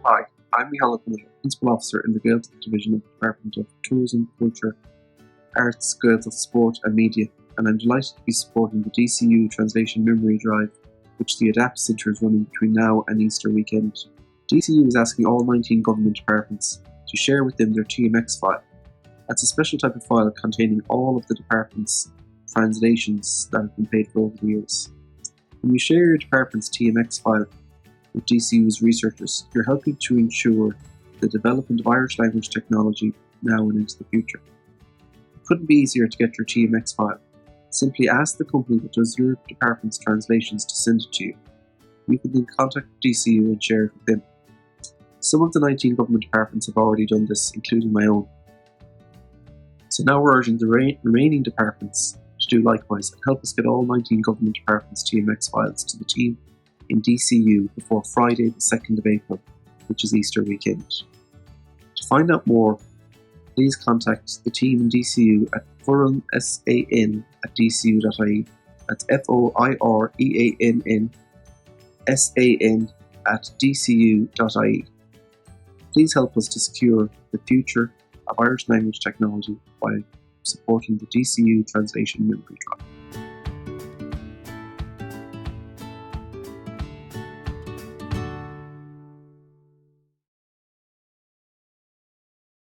Hi, I'm Michael Miller, Principal Officer in the Gaeltacht Division of the Department of Tourism, Culture, Arts, Gaeltacht Sport and Media, and I'm delighted to be supporting the DCU Translation Memory Drive, which the ADAPT Centre is running between now and Easter weekend. DCU is asking all 19 government departments to share with them their TMX file. That's a special type of file containing all of the department's translations that have been paid for over the years. When you share your department's TMX file with DCU's researchers, you're helping to ensure the development of Irish language technology now and into the future. It couldn't be easier to get your TMX file. Simply ask the company that does your department's translations to send it to you. You can then contact DCU and share it with them. Some of the 19 government departments have already done this, including my own. So now we're urging the remaining departments to do likewise and help us get all 19 government departments' TMX files to the team in DCU before Friday the 2nd of April, which is Easter weekend. To find out more, please contact the team in DCU at foireann@dcu.ie. That's foireannsan@dcu.ie. Please help us to secure the future of Irish language technology by supporting the DCU Translation Memory Drive.